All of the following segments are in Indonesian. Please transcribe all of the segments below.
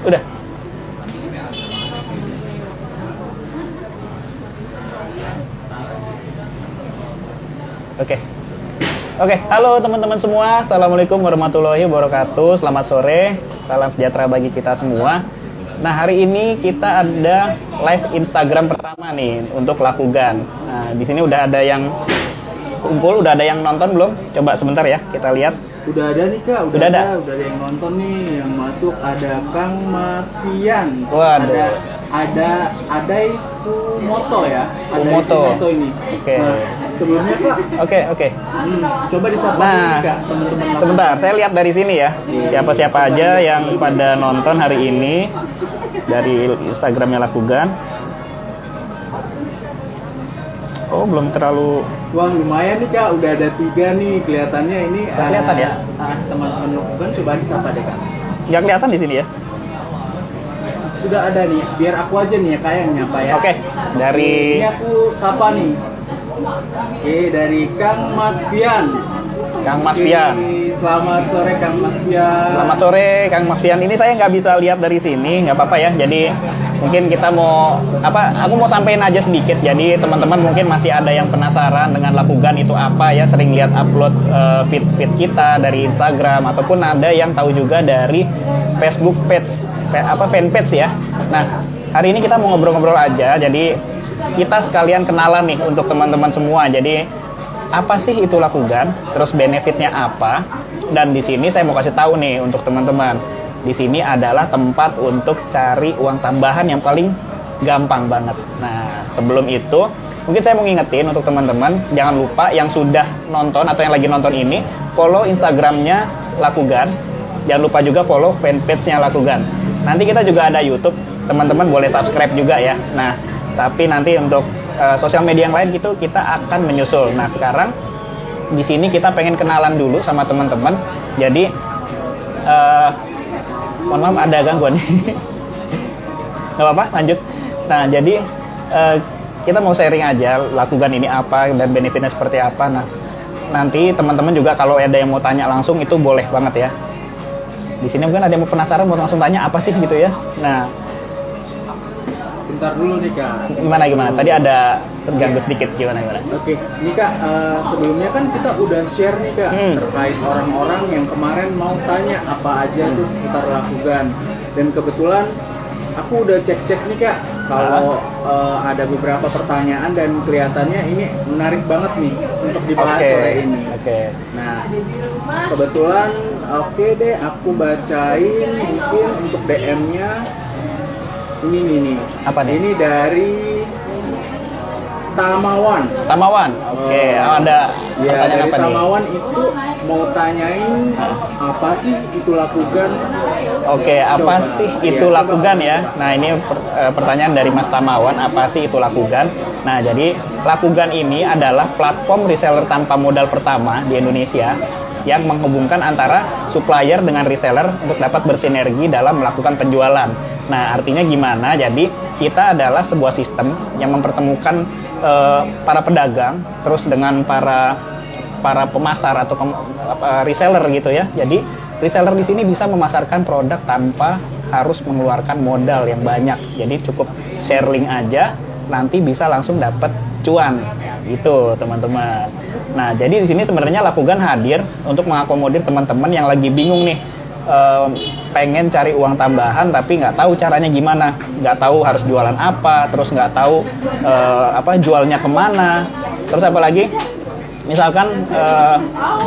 Udah. Oke, halo teman-teman semua. Assalamualaikum warahmatullahi wabarakatuh. Selamat sore, salam sejahtera bagi kita semua. Nah, hari ini kita ada live Instagram pertama nih untuk Lakugan. Nah, di sini udah ada yang kumpul, udah ada yang nonton belum? Coba sebentar ya, kita lihat. Udah ada nih Kak, udah ada yang nonton nih, yang masuk ada Kang Masian. Waduh. Ada Sumoto ya. Ada Sumoto ini. Oke. Nah, sebelumnya Kak. Oke. Coba disapa nah, Kak, teman-teman. Sebentar, saya lihat dari sini ya. Siapa-siapa aja yang pada nonton hari ini dari Instagramnya Lakugan. Oh, belum terlalu. Wah, lumayan nih Kak, udah ada 3 nih kelihatannya ini. Kelihatan ya? Teman-teman Lakugan, coba disapa deh Kak. Nggak kelihatan di sini ya? Sudah ada nih, biar aku aja nih ya Kak yang nyapa ya. Oke, dari. Ini aku sapa nih. Oke, dari Kang Mas Fian. Kang Mas Fian. Selamat sore Kang Mas Fian. Selamat sore Kang Mas Fian. Ini saya nggak bisa lihat dari sini, nggak apa-apa ya. Jadi mungkin kita mau aku mau sampaikan aja sedikit. Jadi teman-teman mungkin masih ada yang penasaran dengan Lakugan itu apa ya. Sering lihat upload feed kita dari Instagram ataupun ada yang tahu juga dari Facebook page, fanpage ya. Nah, hari ini kita mau ngobrol-ngobrol aja. Jadi kita sekalian kenalan nih untuk teman-teman semua. Jadi apa sih itu Lakugan? Terus benefitnya apa? Dan di sini saya mau kasih tahu nih untuk teman-teman. Di sini adalah tempat untuk cari uang tambahan yang paling gampang banget. Nah, sebelum itu mungkin saya mau ngingetin untuk teman-teman, jangan lupa yang sudah nonton atau yang lagi nonton ini, follow Instagramnya Lakugan. Jangan lupa juga follow fanpage-nya Lakugan. Nanti kita juga ada YouTube, teman-teman boleh subscribe juga ya. Nah, tapi nanti untuk sosial media yang lain gitu kita akan menyusul. Nah, sekarang di sini kita pengen kenalan dulu sama teman-teman. Jadi mohon maaf ada gangguan. Nggak apa-apa, lanjut. Nah, jadi kita mau sharing aja Lakugan ini apa dan benefitnya seperti apa. Nah, nanti teman-teman juga kalau ada yang mau tanya langsung itu boleh banget ya. Di sini mungkin ada yang mau penasaran mau langsung tanya apa sih gitu ya. Nah, bentar dulu nih Kak. Gimana? Tadi ada terganggu sedikit, gimana? Oke, ini Kak, sebelumnya kan kita udah share nih Kak terkait orang-orang yang kemarin mau tanya apa aja tuh seputar Lakugan. Dan kebetulan aku udah cek-cek nih Kak, kalau ada beberapa pertanyaan dan kelihatannya ini menarik banget nih untuk dibahas sore ini. Nah, kebetulan oke deh, aku bacain mungkin untuk DM-nya. Ini nih. Apa nih? Ini dari Tamawan. Oke. Ada pertanyaan apa nih? Tamawan itu mau tanyain apa sih itu Lakugan? Oke, apa sih itu Lakugan ya? Nah, ini pertanyaan dari Mas Tamawan, apa sih itu Lakugan? Nah, jadi Lakugan ini adalah platform reseller tanpa modal pertama di Indonesia yang menghubungkan antara supplier dengan reseller untuk dapat bersinergi dalam melakukan penjualan. Nah, artinya gimana? Jadi, kita adalah sebuah sistem yang mempertemukan para pedagang terus dengan para pemasar atau reseller gitu ya. Jadi, reseller di sini bisa memasarkan produk tanpa harus mengeluarkan modal yang banyak. Jadi, cukup sharing aja, nanti bisa langsung dapat cuan. Gitu, teman-teman. Nah, jadi di sini sebenarnya Lakugan hadir untuk mengakomodir teman-teman yang lagi bingung nih, pengen cari uang tambahan tapi nggak tahu caranya gimana, nggak tahu harus jualan apa, terus nggak tahu jualnya kemana, terus apa lagi? Misalkan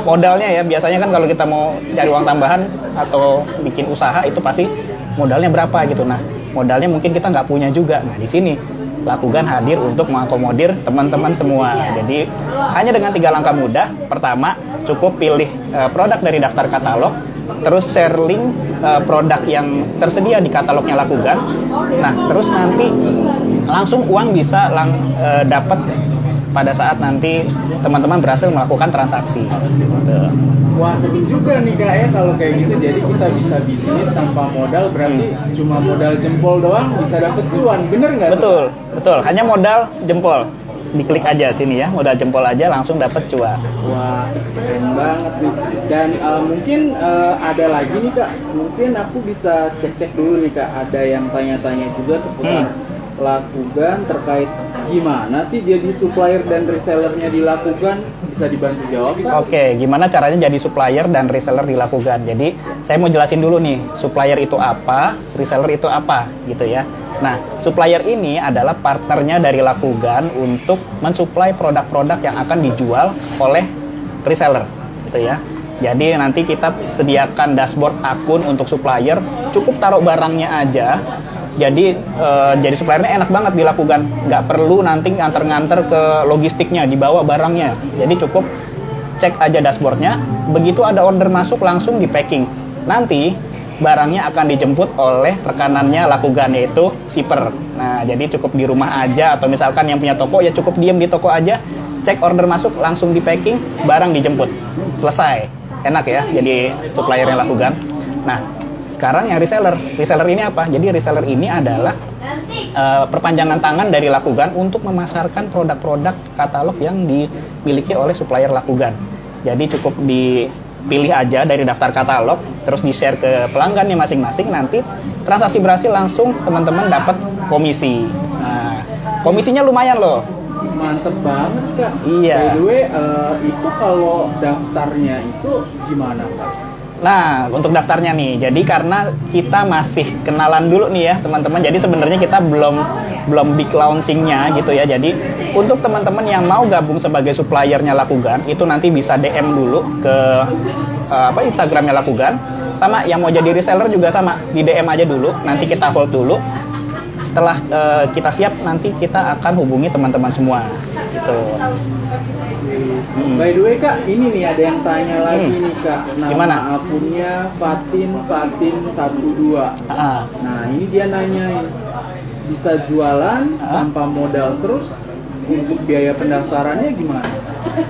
modalnya ya, biasanya kan kalau kita mau cari uang tambahan atau bikin usaha itu pasti modalnya berapa gitu. Nah, modalnya mungkin kita nggak punya juga. Nah, di sini Lakugan hadir untuk mengakomodir teman-teman semua. Jadi hanya dengan 3 langkah mudah. Pertama, cukup pilih produk dari daftar katalog, terus share link produk yang tersedia di katalognya Lakugan. Nah, terus nanti langsung uang bisa dapat pada saat nanti teman-teman berhasil melakukan transaksi. Wah, seru juga nih Kak ya kalau kayak gitu. Jadi kita bisa bisnis tanpa modal, berarti cuma modal jempol doang bisa dapet cuan, bener nggak? Betul. Hanya modal jempol. diklik aja sini ya, modal jempol aja langsung dapat cuan. Wah, keren banget nih. Dan mungkin ada lagi nih Kak, mungkin aku bisa cek-cek dulu nih Kak, ada yang tanya-tanya juga seputar Lakugan terkait gimana sih jadi supplier dan resellernya di Lakugan, bisa dibantu jawab Kak? Oke, gimana caranya jadi supplier dan reseller di Lakugan? Jadi saya mau jelasin dulu nih, supplier itu apa, reseller itu apa, gitu ya. Nah, supplier ini adalah partnernya dari Lakugan untuk mensuplai produk-produk yang akan dijual oleh reseller, gitu ya. Jadi nanti kita sediakan dashboard akun untuk supplier, cukup taruh barangnya aja. Jadi suppliernya enak banget dilakukan, nggak perlu nanti nganter-nganter ke logistiknya, dibawa barangnya. Jadi cukup cek aja dashboardnya, begitu ada order masuk langsung di packing. Nanti barangnya akan dijemput oleh rekanannya Lakugan, yaitu shipper. Nah, jadi cukup di rumah aja, atau misalkan yang punya toko ya cukup diem di toko aja, cek order masuk langsung di packing, barang dijemput, selesai. Enak ya jadi suppliernya Lakugan. Nah, sekarang yang reseller ini apa? Jadi reseller ini adalah perpanjangan tangan dari Lakugan untuk memasarkan produk-produk katalog yang dimiliki oleh supplier Lakugan. Jadi cukup dipilih aja dari daftar katalog, terus di-share ke pelanggannya masing-masing, nanti transaksi berhasil langsung teman-teman dapat komisi. Nah, komisinya lumayan loh. Mantep banget Kak. Iya. By the way, itu kalau daftarnya itu gimana Kak? Nah, untuk daftarnya nih, jadi karena kita masih kenalan dulu nih ya teman-teman, jadi sebenarnya kita belum big launchingnya gitu ya. Jadi untuk teman-teman yang mau gabung sebagai suppliernya Lakugan, itu nanti bisa DM dulu ke Instagramnya Lakugan. Sama yang mau jadi reseller juga sama, di DM aja dulu, nanti kita hold dulu. Setelah kita siap, nanti kita akan hubungi teman-teman semua gitu. By the way Kak, ini nih ada yang tanya lagi nih Kak. Nama Gimana? akunnya Fatin 12. Nah, ini dia nanyain, bisa jualan tanpa modal, terus untuk biaya pendaftarannya gimana?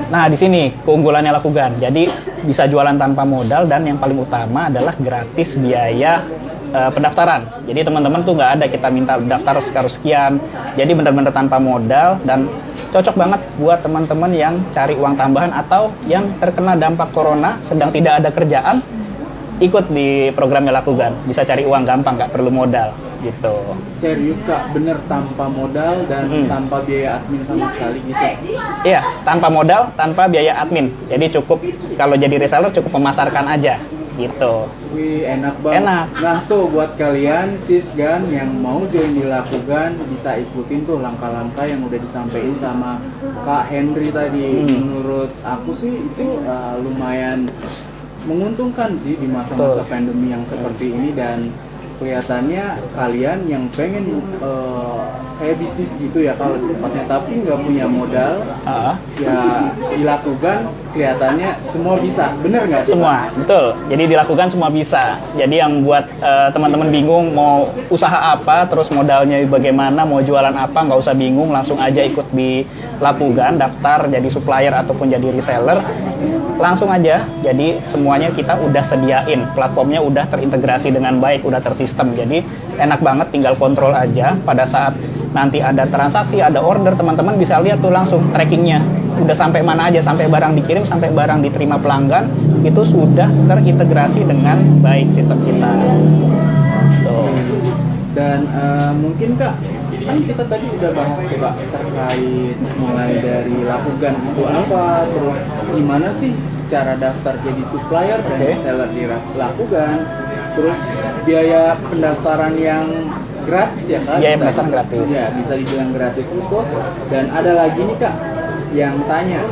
Nah, di sini keunggulannya Lakugan. Jadi bisa jualan tanpa modal, dan yang paling utama adalah gratis biaya pendaftaran. Jadi teman-teman tuh nggak ada kita minta daftar sekian. Jadi benar-benar tanpa modal, dan cocok banget buat teman-teman yang cari uang tambahan atau yang terkena dampak corona sedang tidak ada kerjaan, ikut di programnya Lakugan, bisa cari uang gampang, nggak perlu modal gitu. Serius Kak, bener tanpa modal dan tanpa biaya admin sama sekali gitu? Iya, tanpa modal, tanpa biaya admin. Jadi cukup kalau jadi reseller cukup memasarkan aja gitu. Wih, enak banget. Enak. Nah tuh buat kalian sis kan yang mau join di Lakugan, bisa ikutin tuh langkah-langkah yang udah disampaikan sama Kak Henry tadi. Menurut aku sih itu lumayan menguntungkan sih di masa-masa pandemi yang seperti ini, dan kelihatannya kalian yang pengen kayak bisnis gitu ya kalau tempatnya, tapi nggak punya modal, ya dilakukan, kelihatannya semua bisa, bener nggak? Semua, betul. Jadi dilakukan semua bisa. Jadi yang buat teman-teman bingung mau usaha apa, terus modalnya bagaimana, mau jualan apa, nggak usah bingung, langsung aja ikut di Lakugan, daftar jadi supplier ataupun jadi reseller, langsung aja. Jadi semuanya kita udah sediain, platformnya udah terintegrasi dengan baik, udah tersistem. Jadi enak banget, tinggal kontrol aja. Pada saat nanti ada transaksi, ada order, teman-teman bisa lihat tuh langsung trackingnya. Udah sampai mana aja, sampai barang dikirim, sampai barang diterima pelanggan, itu sudah terintegrasi dengan baik sistem kita. Tuh. Dan mungkin Kak, kan kita tadi udah bahas tuh Kak terkait mulai dari Lakugan itu apa, terus gimana sih cara daftar jadi supplier dan reseller di Lakugan, terus biaya pendaftaran yang gratis ya Kak? Biaya pendaftaran gratis. Ya, bisa dibilang gratis itu. Dan ada lagi nih Kak yang tanya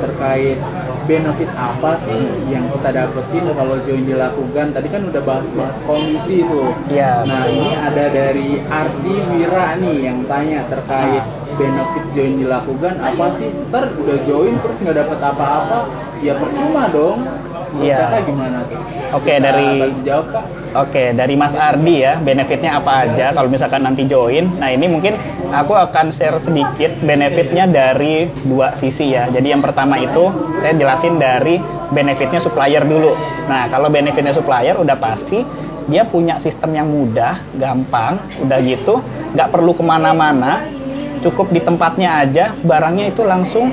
terkait benefit apa sih yang kita dapetin kalau join di Lakugan. Tadi kan udah bahas-bahas komisi tuh. Iya. Nah, ini ada dari Ardi Wira nih yang tanya terkait benefit join di Lakugan apa sih? Ntar udah join terus nggak dapet apa-apa, ya percuma dong. Iya. Kakak gimana tuh? Oke, dari jawab Kak. Oke, dari Mas Ardi ya, benefitnya apa aja kalau misalkan nanti join. Nah, ini mungkin aku akan share sedikit benefitnya dari dua sisi ya. Jadi yang pertama itu saya jelasin dari benefitnya supplier dulu. Nah, kalau benefitnya supplier udah pasti dia punya sistem yang mudah, gampang, udah gitu nggak perlu kemana-mana. cukup di tempatnya aja, barangnya itu langsung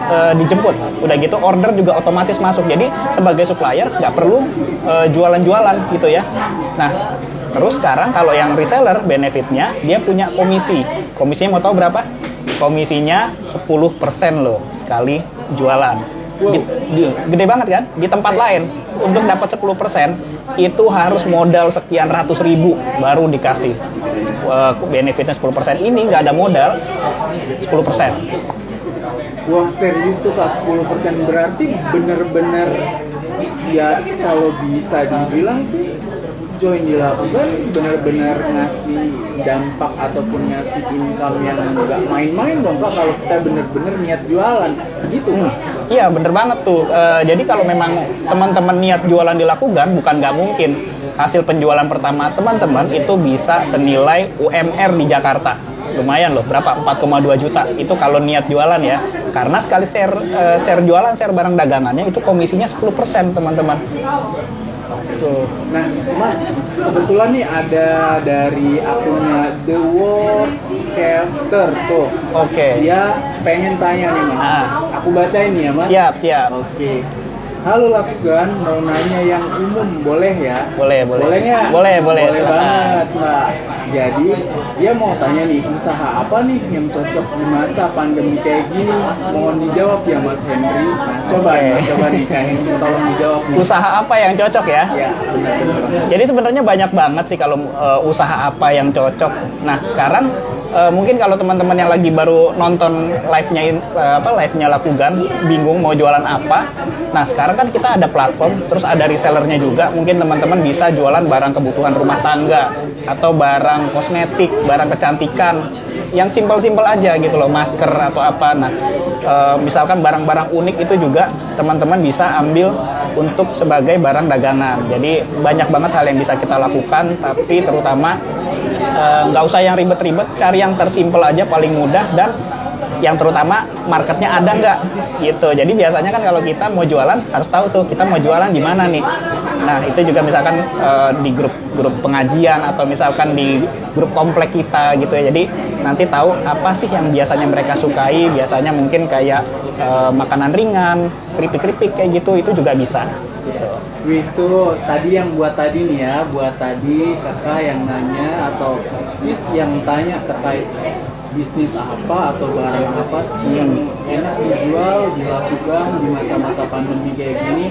dijemput. Udah gitu order juga otomatis masuk. Jadi sebagai supplier nggak perlu jualan-jualan gitu ya. Nah, terus sekarang kalau yang reseller benefitnya dia punya komisi. Komisinya mau tahu berapa? Komisinya 10% loh sekali jualan. Gede banget kan? Di tempat lain untuk dapat 10% itu harus modal sekian ratus ribu baru dikasih benefitnya 10%. Ini nggak ada modal 10%. Wah serius tuh Kak, 10% berarti bener-bener ya kalau bisa dibilang sih join dilakukan bener-bener ngasih dampak ataupun ngasih income yang nggak main-main dong Kak kalau kita bener-bener niat jualan gitu Kak. Iya bener banget tuh. Jadi kalau memang teman-teman niat jualan dilakukan, bukan nggak mungkin hasil penjualan pertama teman-teman itu bisa senilai UMR di Jakarta. Lumayan loh, berapa? 4,2 juta. Itu kalau niat jualan ya. Karena sekali share jualan, share barang dagangannya itu komisinya 10% teman-teman. Tuh. Nah, Mas, kebetulan nih ada dari akunnya The World Scatter tuh. Oke. Dia pengen tanya nih Mas. Aku bacain nih ya Mas. Siap. Oke. Halo Lakugan, mau nanya yang umum boleh ya? Boleh. Boleh nggak? Boleh. Boleh Silakan. banget Mbak. Jadi dia mau tanya nih, usaha apa nih yang cocok di masa pandemi kayak gini? Mohon dijawab ya Mas Henry. Nah, coba nih Kak Henry, tolong dijawab nih. Usaha apa yang cocok ya? Ya, benar. Jadi sebenarnya banyak banget sih kalau usaha apa yang cocok. Nah sekarang mungkin kalau teman-teman yang lagi baru nonton live-nya Lakugan, bingung mau jualan apa. Nah sekarang kan kita ada platform, terus ada resellernya juga. Mungkin teman-teman bisa jualan barang kebutuhan rumah tangga atau barang kosmetik, barang kecantikan yang simpel-simpel aja gitu loh, masker atau apa. Nah misalkan barang-barang unik itu juga teman-teman bisa ambil untuk sebagai barang dagangan. Jadi banyak banget hal yang bisa kita lakukan, tapi terutama nggak usah yang ribet-ribet, cari yang tersimpel aja paling mudah, dan yang terutama marketnya ada nggak gitu. Jadi biasanya kan kalau kita mau jualan harus tahu tuh kita mau jualan di mana nih. Nah itu juga misalkan di grup pengajian atau misalkan di grup komplek kita gitu ya. Jadi nanti tahu apa sih yang biasanya mereka sukai. Biasanya mungkin kayak makanan ringan, keripik-keripik kayak gitu, itu juga bisa gitu. Wih tuh tadi yang buat tadi nih ya, buat tadi kakak yang nanya atau sis yang tanya terkait bisnis apa atau barang apa sih yang enak dijual, dilakukan di masa-masa pandemi kayak gini,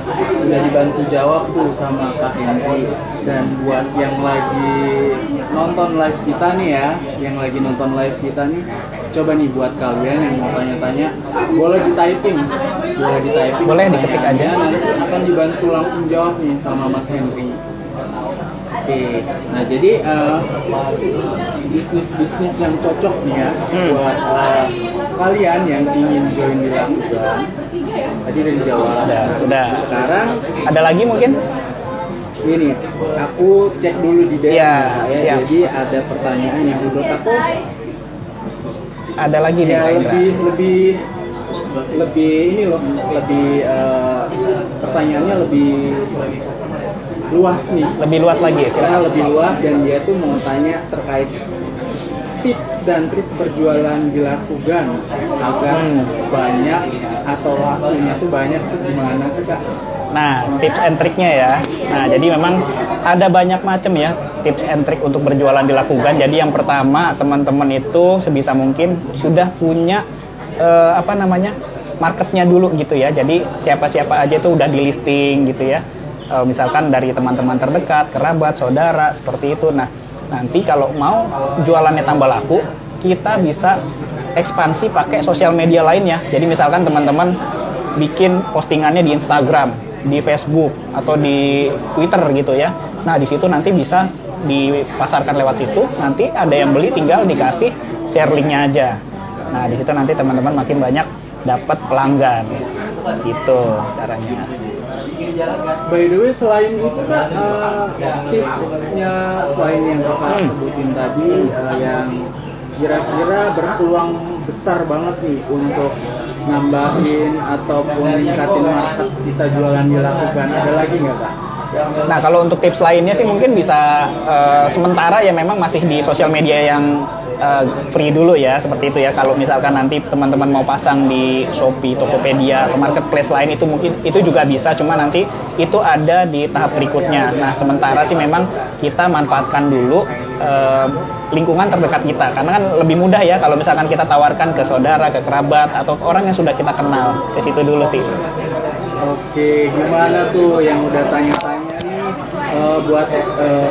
udah dibantu jawab tuh sama Kak Henry. Dan buat yang lagi nonton live kita nih ya, coba nih buat kalian yang mau tanya-tanya, boleh di-typing, Boleh diketik aja. nanti akan dibantu langsung jawab nih sama Mas Henry. Oke, nah jadi bisnis yang cocok nih ya buat kalian yang ingin join dilakukan. Tadi udah dijawab. Udah. Sekarang Ada lagi mungkin? ini aku cek dulu di DM Ya, ya. siap. Jadi ada pertanyaan yang menurut aku Ada lagi nih ya Kak Indra. lebih ini loh, pertanyaannya lebih luas nih. Lebih luas lagi, Karena silakan. lebih luas, dan dia tuh mau tanya terkait tips dan trik berjualan dilakukan agar banyak atau lakunya tuh banyak tuh gimana sih Kak? Nah, tips and triknya ya. Nah, jadi memang ada banyak macam ya tips and trik untuk berjualan dilakukan. Jadi yang pertama, teman-teman itu sebisa mungkin sudah punya marketnya dulu gitu ya. Jadi siapa-siapa aja itu udah di listing gitu ya. Misalkan dari teman-teman terdekat, kerabat, saudara, seperti itu. Nah, nanti kalau mau jualannya tambah laku, kita bisa ekspansi pakai sosial media lainnya. Jadi misalkan teman-teman bikin postingannya di Instagram, di Facebook, atau di Twitter gitu ya. Nah, di situ nanti bisa dipasarkan lewat situ. Nanti ada yang beli, tinggal dikasih share linknya aja. Nah, di situ nanti teman-teman makin banyak dapat pelanggan. Gitu caranya. By the way, selain itu Kak, tipsnya selain yang Kakak sebutin tadi, yang kira-kira berpeluang besar banget nih untuk nambahin ataupun meningkatin market kita jualan dilakukan, ada lagi nggak Kak? Nah, kalau untuk tips lainnya sih mungkin bisa sementara ya memang masih di sosial media yang free dulu ya, seperti itu ya. Kalau misalkan nanti teman-teman mau pasang di Shopee, Tokopedia atau marketplace lain itu mungkin itu juga bisa, cuma nanti itu ada di tahap berikutnya. Nah, sementara sih memang kita manfaatkan dulu lingkungan terdekat kita, karena kan lebih mudah ya kalau misalkan kita tawarkan ke saudara, ke kerabat atau ke orang yang sudah kita kenal. Ke situ dulu sih. Oke, gimana tuh yang udah tanya-tanya nih buat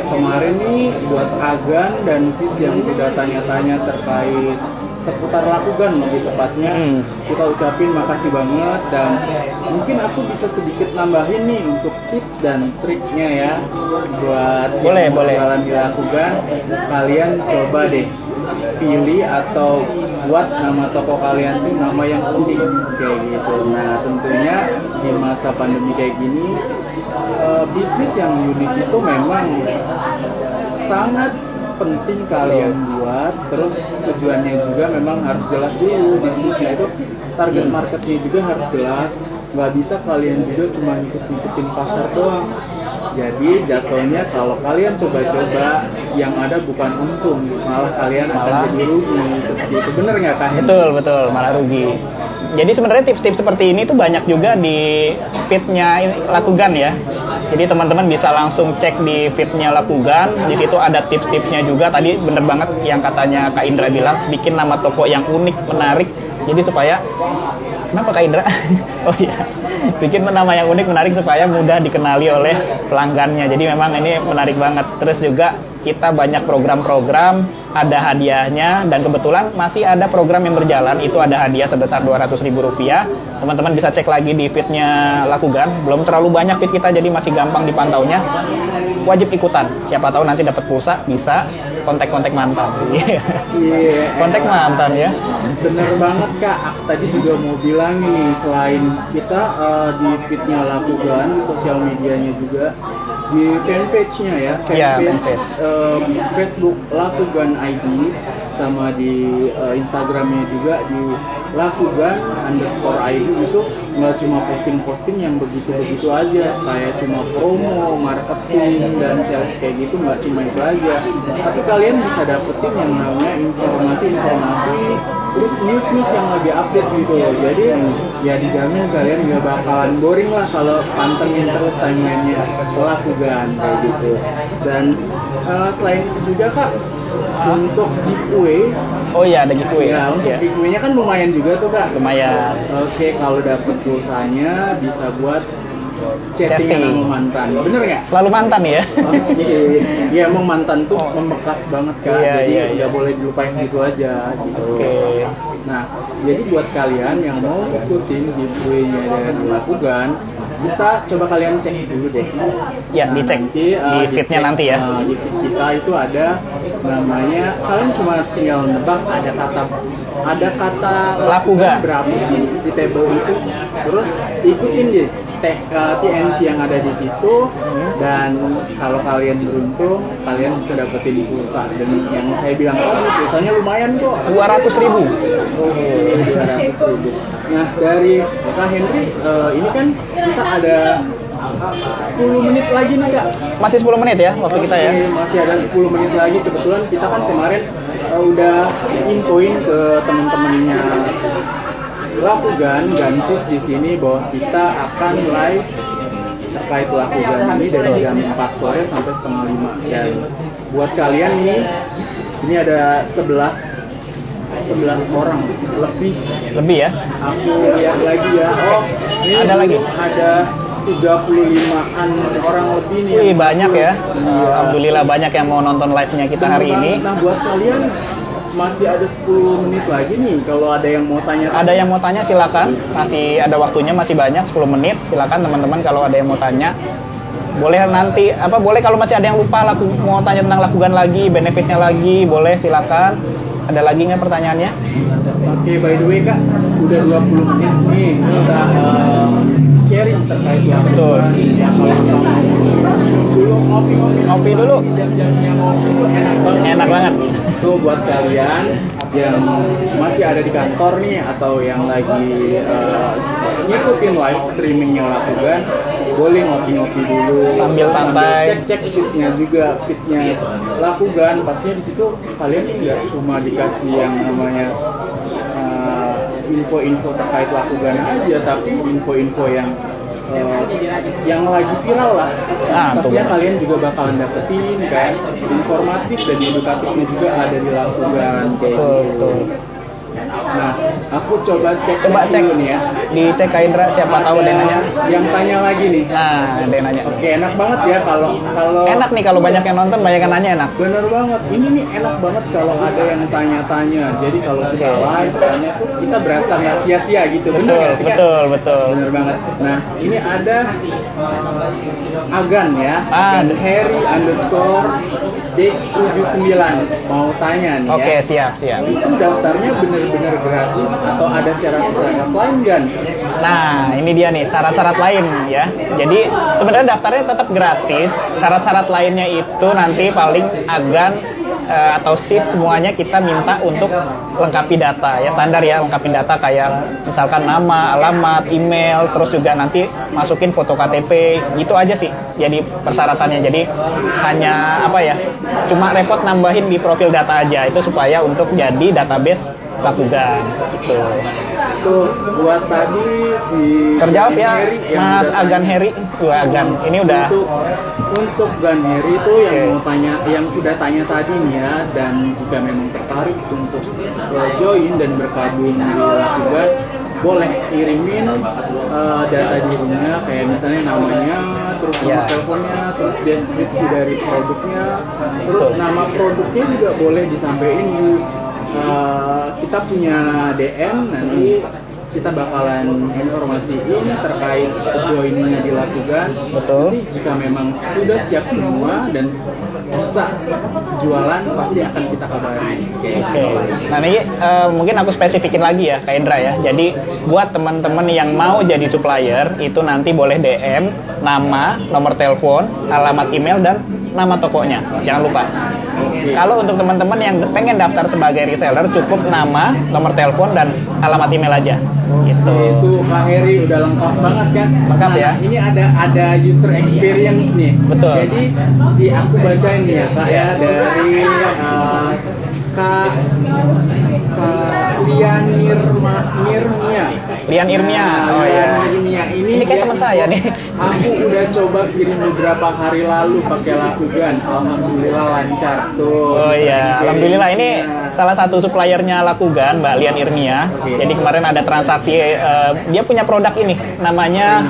kemarin nih buat Agan dan Sis yang udah tanya-tanya terkait seputar Lakugan lebih tepatnya, kita ucapin makasih banget, dan mungkin aku bisa sedikit nambahin nih untuk tips dan triknya ya buat yang mau jualan di Lakugan. Kalian coba deh pilih atau buat nama toko kalian tuh nama yang unik kayak gitu. Nah, tentunya di masa pandemi kayak gini bisnis yang unik itu memang sangat penting kalian buat. Terus tujuannya juga memang harus jelas dulu, bisnisnya itu target marketnya juga harus jelas. Nggak bisa kalian juga cuma ngikut-ngikutin pasar doang. Jadi jatuhnya kalau kalian coba-coba yang ada bukan untung, malah kalian akan jadi rugi seperti itu. Bener nggak Kak? Betul, malah rugi. Jadi sebenarnya tips-tips seperti ini tuh banyak juga di feed-nya Lakugan ya. Jadi teman-teman bisa langsung cek di feed-nya Lakugan. Di situ ada tips-tipsnya juga. Tadi bener banget yang katanya Kak Indra bilang, bikin nama toko yang unik, menarik. Jadi supaya kenapa Kak Indra? Oh iya, bikin nama yang unik, menarik supaya mudah dikenali oleh pelanggannya. Jadi memang ini menarik banget. Terus juga kita banyak program-program, ada hadiahnya, dan kebetulan masih ada program yang berjalan. Itu ada hadiah sebesar Rp200.000. Teman-teman bisa cek lagi di feed-nya Lakugan. Belum terlalu banyak feed kita, jadi masih gampang dipantaunya. Wajib ikutan. Siapa tahu nanti dapat pulsa, bisa kontak-kontak mantan. Kontak mantan ya. Bener banget Kak. Aku tadi juga mau bilang ini, selain kita di feed-nya Lakugan, di sosial medianya juga, di fanpage-nya ya, fanpage. Facebook Lakugan ID, sama di Instagramnya juga di Lakugan_ID. Itu nggak cuma posting-posting yang begitu-begitu aja, kayak cuma promo, marketing, dan sales kayak gitu, nggak cuma itu aja. Tapi kalian bisa dapetin yang namanya informasi-informasi, terus news-news yang lagi update gitu loh. Jadi ya dijamin kalian nggak bakalan boring lah kalau pantengin terus timeline-nya Lakugan kayak gitu. Dan selain itu juga Kak, untuk giveaway. Oh iya, ada giveaway. Ya, untuk giveaway-nya kan lumayan juga tuh Kak. Lumayan. Oke, kalau dapet pulsanya bisa buat chatting sama mantan. Bener nggak? Selalu mantan ya? Iya, emang mantan tuh membekas banget Kak. Jadi nggak boleh dilupain gitu aja gitu. Nah, jadi buat kalian yang mau ikutin giveaway-nya dari Lakugan, kita coba kalian cek dulu deh. Ya, dicek di feed-nya nanti ya. Di feed kita itu ada namanya, kalian cuma tinggal nebak ada kata Lakugan berapa sih di table itu, terus ikutin deh TNC yang ada di situ, dan kalau kalian beruntung kalian bisa dapetin pulsa. Dan yang saya bilang tadi pulsanya lumayan kok, 200.000. 200.000. Nah, dari Kak Henry, ini kan kita ada 10 menit lagi nih Kak. Masih 10 menit ya waktu kita ya. Masih ada 10 menit lagi. Kebetulan kita kan kemarin udah infoin ke teman-temannya Lakugan Gansis di sini bahwa kita akan live terkait Lakugan ini dari jam 4 sore sampai setengah 5. Dan buat kalian ini ada 11 orang lebih ya. Aku lihat lagi ya. Oh, ini ada lagi. Ada 35-an orang lebih nih. Wih, banyak ya. Alhamdulillah banyak yang mau nonton live-nya kita hari ini. Nah, buat kalian masih ada 10 menit lagi nih, kalau ada yang mau tanya. Ada yang mau tanya silakan. Masih ada waktunya, masih banyak 10 menit. Silakan teman-teman kalau ada yang mau tanya. Boleh nanti boleh kalau masih ada yang lupa mau tanya tentang Lakugan lagi, benefitnya lagi, boleh silakan. Ada lagi nggak pertanyaannya? Oke, by the way Kak, udah 20 menit nih kita share sharing terkait Betul. lakukan. Ya kalau dulu Ngopi dulu. jam-jamnya ngopi tuh enak banget. Enak banget. Tuh buat kalian yang masih ada di kantor nih atau yang lagi ngikutin live streamingnya Lakugan, boleh ngopi-ngopi dulu Sambil santai. cek fitnya juga, fitnya Lakugan. Pastinya di situ kalian nggak cuma dikasih yang namanya info-info terkait Lakugan aja, tapi info-info yang lagi viral lah. Pastinya kalian juga bakalan dapetin kayak informatif dan edukatifnya juga ada di Lakugan kayak gitu. Nah, aku coba cek dulu nih ya. Dicek Kak Indra, siapa tahu dia nanya. Yang tanya lagi nih. Nah, dia nanya. Oke, enak banget ya kalau Enak nih kalau banyak yang nonton, banyak yang nanya enak. bener banget. Ini nih enak banget kalau ada yang tanya-tanya. Jadi kalau kita live tanya tuh kita berasa nggak sia-sia gitu. Bener Betul, nggak sih, Kak? betul. Bener banget. Nah, ini ada Agan ya. Agan Harry _ D79 mau tanya nih Oke, ya. siap. Itu daftarnya bener-bener gratis atau ada syarat-syarat lain kan? Nah, ini dia nih syarat-syarat lain ya. Jadi sebenarnya daftarnya tetap gratis. Syarat-syarat lainnya itu nanti paling Agan atau SIS semuanya kita minta untuk lengkapi data ya, standar ya, lengkapi data kayak misalkan nama, alamat, email, terus juga nanti masukin foto KTP, gitu aja sih. Jadi persyaratannya. Jadi hanya apa ya? Cuma repot nambahin di profil data aja itu supaya untuk jadi database Lakugan gitu. Tuh buat tadi si Terjawab ya, Harry yang Mas udah Agan Harry. Agan, ini udah untuk Gan Harry itu yang mau tanya, yang sudah tanya tadi nih ya, dan jika memang tertarik untuk join dan bergabung di Lakugan, boleh kirimin data dirinya kayak misalnya namanya, terus nomor teleponnya, terus deskripsi dari produknya, terus nama produknya juga boleh disampaikan di kita punya DM, nanti kita bakalan informasiin terkait joinnya di Lakugan. Betul. Nanti jika memang sudah siap semua dan bisa jualan, pasti akan kita kabari. Oke. Nah ini mungkin aku spesifikin lagi ya Kak Indra ya. Jadi buat teman-teman yang mau jadi supplier itu nanti boleh DM nama, nomor telepon, alamat email dan nama tokonya. Jangan lupa. Kalau untuk teman-teman yang pengen daftar sebagai reseller, cukup nama, nomor telepon dan alamat email aja. Gitu. Itu Kak Heri udah lengkap banget kan? Lengkap ya. Ini ada user experience nih. Betul. Jadi si aku bacain nih ya Kak ya, dari Kak Lian Irmia. Oh ya. Ini kayak teman saya nih. Aku udah coba kirim beberapa hari lalu pakai Lakugan. Alhamdulillah lancar tuh. Oh iya, alhamdulillah ini salah satu suppliernya Lakugan, Mbak Lian Irmia. Jadi kemarin ada transaksi, dia punya produk ini, namanya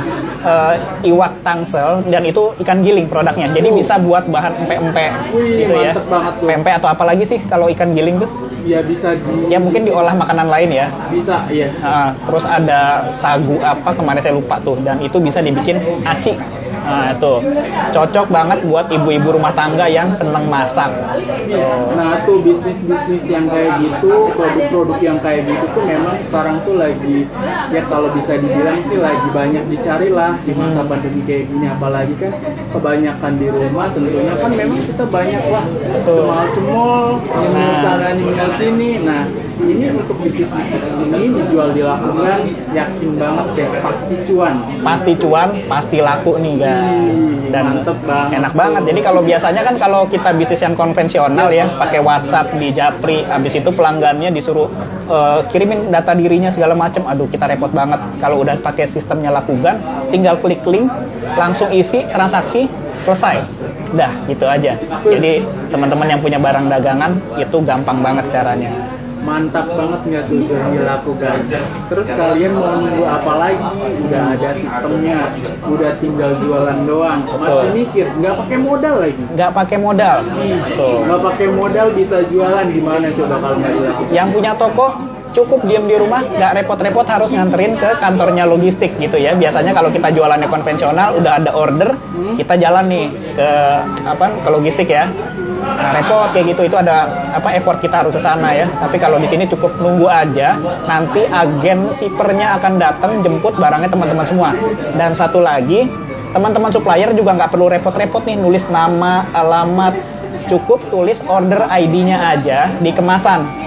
iwak tangsel, dan itu ikan giling produknya. Jadi bisa buat bahan empek-empek gitu ya. Pempek atau apa lagi sih kalau ikan giling tuh? Ya bisa ya mungkin diolah makanan lain ya. Bisa, iya. Terus ada sagu apa kemarin saya lupa tuh, dan itu bisa dibikin aci. Nah itu cocok banget buat ibu-ibu rumah tangga yang seneng masak. Nah tuh bisnis-bisnis yang kayak gitu, produk-produk yang kayak gitu tuh memang sekarang tuh lagi, ya kalau bisa dibilang sih lagi banyak dicari lah di masa pandemi kayak gini. Apalagi kan kebanyakan di rumah, tentunya kan memang kita banyak lah cemol-cemol, nyemil sana nyemil sini. Nah ini untuk bisnis-bisnis ini dijual di Lakugan, yakin banget deh pasti cuan. Pasti cuan, pasti laku nih guys. Dan enak banget. Jadi kalau biasanya kan kalau kita bisnis yang konvensional ya, pakai WhatsApp di Japri, habis itu pelanggannya disuruh kirimin data dirinya segala macam. Aduh, kita repot banget. Kalau udah pakai sistemnya Lakugan, tinggal klik link, langsung isi transaksi, selesai. Udah, gitu aja. Jadi teman-teman yang punya barang dagangan itu gampang banget caranya. Mantap banget nggak tuh Lakugan. Terus kalian mau nunggu apa lagi? Udah ada sistemnya, udah tinggal jualan doang. Masih mikir, nggak pakai modal lagi? Nggak pakai modal. Nggak pakai modal bisa jualan, gimana coba kalau nggak dilakukan? Yang punya toko cukup diem di rumah, nggak repot-repot harus nganterin ke kantornya logistik gitu ya. Biasanya kalau kita jualannya konvensional, udah ada order, kita jalan nih ke logistik ya. Nah, repot kayak gitu, itu ada effort kita harus ke sana ya. Tapi kalau di sini cukup nunggu aja, nanti agen shippernya akan datang jemput barangnya teman-teman semua. Dan satu lagi, teman-teman supplier juga nggak perlu repot-repot nih nulis nama, alamat, cukup tulis order ID-nya aja di kemasan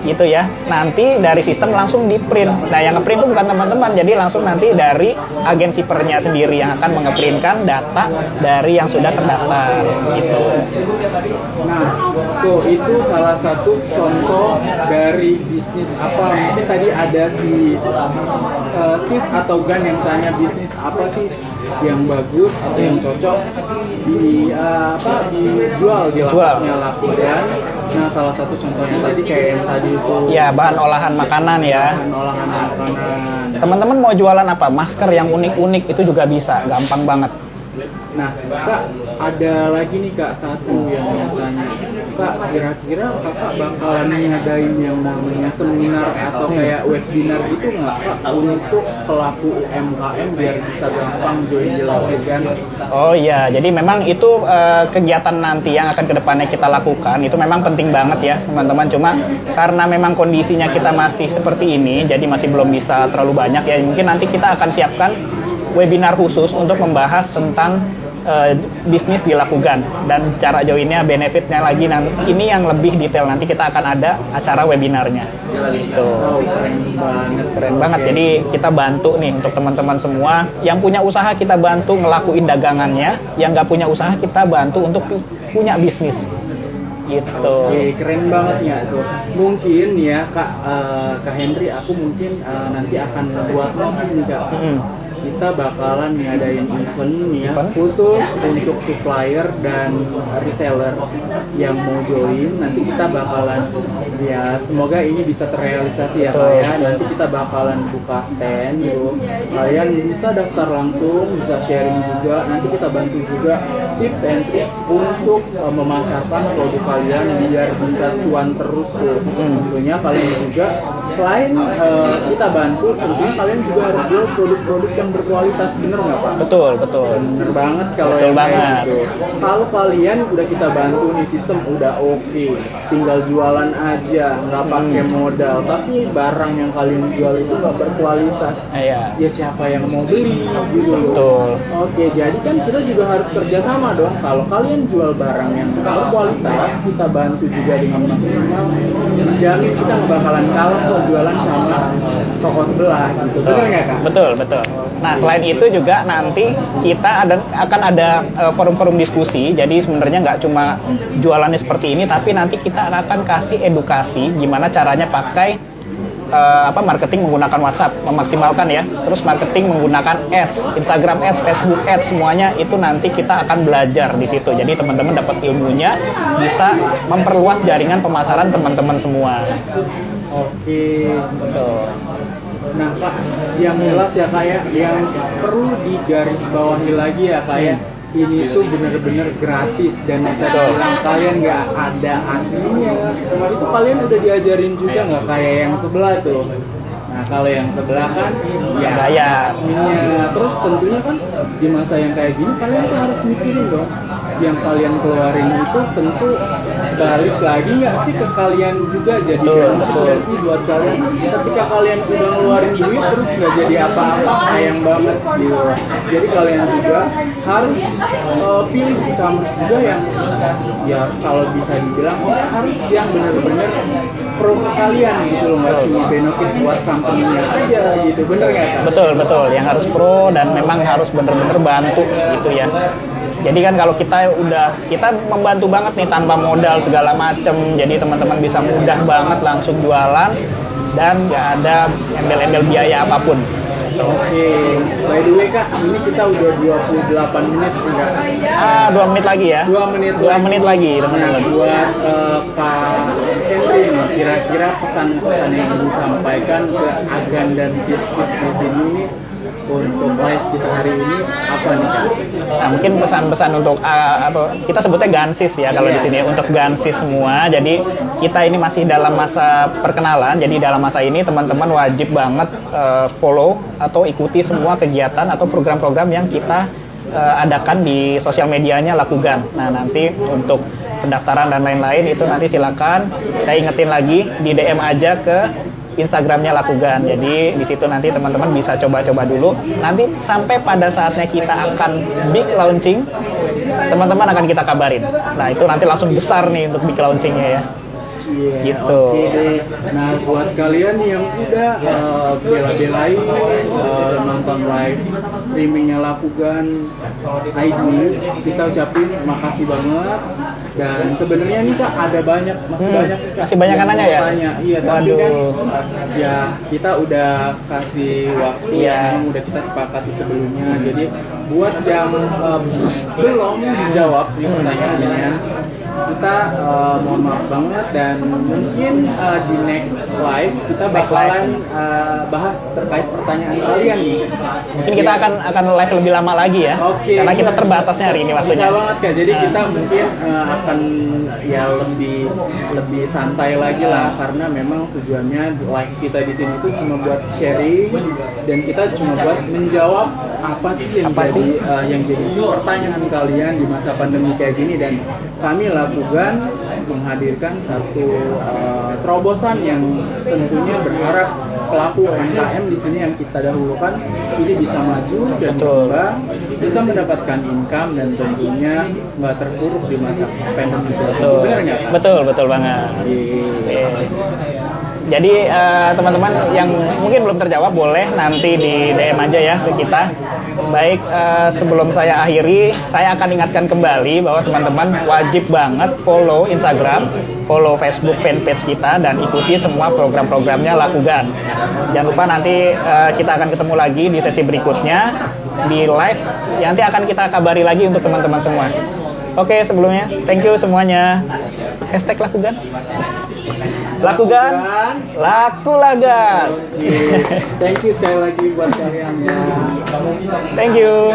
gitu ya. Nanti dari sistem langsung di print. Nah, yang ngeprint itu bukan teman-teman, jadi langsung nanti dari agen shippernya sendiri yang akan mengeprintkan data dari yang sudah terdaftar gitu. Nah, itu salah satu contoh dari bisnis apa. Mungkin tadi ada sis atau Gan yang tanya bisnis apa sih yang bagus atau yang cocok dijual di lapaknya Lakugan. Nah, salah satu contohnya tadi kayak yang tadi itu ya, bahan olahan makanan ya. Bahan olahan makanan. Teman-teman mau jualan apa? Masker yang unik-unik itu juga bisa, gampang banget. Nah, Kak, ada lagi nih Kak satu yang mau tanya. Kak, kira-kira Kakak bakalan ngadain yang namanya seminar atau kayak webinar gitu nggak Kak untuk pelaku UMKM biar bisa gampang join di Lakugan? Oh iya, jadi memang itu kegiatan nanti yang akan kedepannya kita lakukan itu memang penting banget ya teman-teman. Cuma karena memang kondisinya kita masih seperti ini, jadi masih belum bisa terlalu banyak ya. Mungkin nanti kita akan siapkan webinar khusus untuk membahas tentang bisnis di Lakugan dan cara joinnya, benefitnya lagi. Ini yang lebih detail nanti kita akan ada acara webinarnya. Tuh. Keren banget. Jadi kita bantu nih untuk teman-teman semua yang punya usaha, kita bantu ngelakuin dagangannya. Yang nggak punya usaha kita bantu untuk punya bisnis. Gitu. Oke, keren banget ya tuh. Mungkin ya Kak Henry, aku mungkin nanti akan buat notes nih Kak. Kita bakalan ngadain event ya khusus untuk supplier dan reseller yang mau join. Nanti kita bakalan ya semoga ini bisa terrealisasi ya Kak ya. Nanti kita bakalan buka stand gitu. Kalian bisa daftar langsung, bisa sharing juga. Nanti kita bantu juga tips and tricks untuk memasarkan produk kalian biar bisa cuan terus tuh. Tentunya kalian juga selain kita bantu, tentunya kalian juga harus jual produk-produk yang berkualitas, bener nggak Pak? Betul. Bener banget kalau betul banget. Gitu. Kalau kalian udah kita bantu nih, sistem udah oke, tinggal jualan aja, nggak pakai modal, tapi barang yang kalian jual itu nggak berkualitas, ya siapa yang mau beli gitu loh. Betul. Oke, jadi kan kita juga harus kerjasama dong. Kalau kalian jual barang yang berkualitas, kita bantu juga dengan maksimal, jamin kita nggak bakalan kalah kok jualan sama toko sebelah gitu. Betul nggak Kak? Betul. Nah, selain itu juga nanti kita akan ada forum-forum diskusi. Jadi sebenarnya nggak cuma jualannya seperti ini, tapi nanti kita akan kasih edukasi gimana caranya pakai marketing menggunakan WhatsApp, memaksimalkan ya. Terus marketing menggunakan ads, Instagram ads, Facebook ads, semuanya itu nanti kita akan belajar di situ. Jadi teman-teman dapat ilmunya, bisa memperluas jaringan pemasaran teman-teman semua. Oke, betul. Nah Kak, yang jelas ya Kak ya, yang perlu digarisbawahi lagi ya Kak ya, ini tuh bener-bener gratis dan bisa dibilang kalian nggak ada adminnya. Itu kalian udah diajarin juga nggak kayak yang sebelah tuh. Nah kalau yang sebelah kan ya bayar adminnya. Terus tentunya kan di masa yang kayak gini kalian tuh harus mikirin dong, yang kalian keluarin itu tentu balik lagi nggak sih ke kalian juga, jadi nggak sih buat kalian. Ketika kalian udah ngeluarin duit terus nggak jadi apa-apa, sayang banget gitu. Jadi kalian juga harus pilih e-commerce juga yang ya kalau bisa dibilang harus yang benar-benar pro ke kalian gitu loh, nggak cuma benefit buat company-nya aja gitu, bener nggak Kak? Betul, yang harus pro dan memang harus benar-benar bantu gitu ya. Jadi kan kalau kita membantu banget nih tanpa modal segala macem, jadi teman-teman bisa mudah banget langsung jualan dan nggak ada embel-embel biaya apapun. Oke, by the way Kak, ini kita udah 28 menit enggak? 2 menit lagi ya? 2 menit lagi teman-teman. Buat Kak Henry nih, kira-kira pesan-pesan yang disampaikan ke agen dan sis di sini nih untuk live kita hari ini apa nih Kak? Nah, mungkin pesan-pesan untuk apa kita sebutnya gansis ya kalau di sini untuk gansis semua. Jadi kita ini masih dalam masa perkenalan. Jadi dalam masa ini teman-teman wajib banget follow atau ikuti semua kegiatan atau program-program yang kita adakan di sosial medianya Lakugan. Nah, nanti untuk pendaftaran dan lain-lain itu nanti silakan saya ingetin lagi di DM aja ke Instagramnya Lakugan. Jadi di situ nanti teman-teman bisa coba-coba dulu. Nanti sampai pada saatnya kita akan big launching, teman-teman akan kita kabarin. Nah itu nanti langsung besar nih untuk big launchingnya ya. Yeah, gitu. Oke deh. Nah buat kalian yang udah bela-belain nonton live streamingnya Lakugan ID, kita ucapin makasih banget. Dan sebenarnya nih Kak ada banyak masih banyak yang nanya ya. Iya, tapi Waduh. kan ya kita udah kasih waktu yang udah kita sepakati sebelumnya. Jadi buat yang belum dijawab nih pertanyaannya, kita mohon maaf banget dan mungkin di next live kita bakalan bahas terkait pertanyaan kalian nih. Mungkin kita akan live lebih lama lagi ya. Oke. Karena kita terbatasnya hari ini waktunya. Bisa banget Kak. Jadi kita mungkin akan ya lebih santai lagi lah karena memang tujuannya live kita di sini itu cuma buat sharing dan kita cuma buat menjawab apa sih yang jadi pertanyaan kalian di masa pandemi kayak gini, dan kami Lakugan menghadirkan satu terobosan yang tentunya berharap pelaku UMKM di sini yang kita dahulukan ini bisa maju dan berkembang, bisa mendapatkan income dan tentunya nggak terpuruk di masa pandemi. Benar nggak Kak? Betul banget. Jadi teman-teman yang mungkin belum terjawab boleh nanti di DM aja ya ke kita. Baik, sebelum saya akhiri, saya akan ingatkan kembali bahwa teman-teman wajib banget follow Instagram, follow Facebook fanpage kita, dan ikuti semua program-programnya Lakugan. Jangan lupa nanti kita akan ketemu lagi di sesi berikutnya, di live, yang nanti akan kita kabari lagi untuk teman-teman semua. Oke, sebelumnya, thank you semuanya. #Lakugan. Lakugan, laku lagan. Thank you sekali lagi buat kalian ya. Thank you.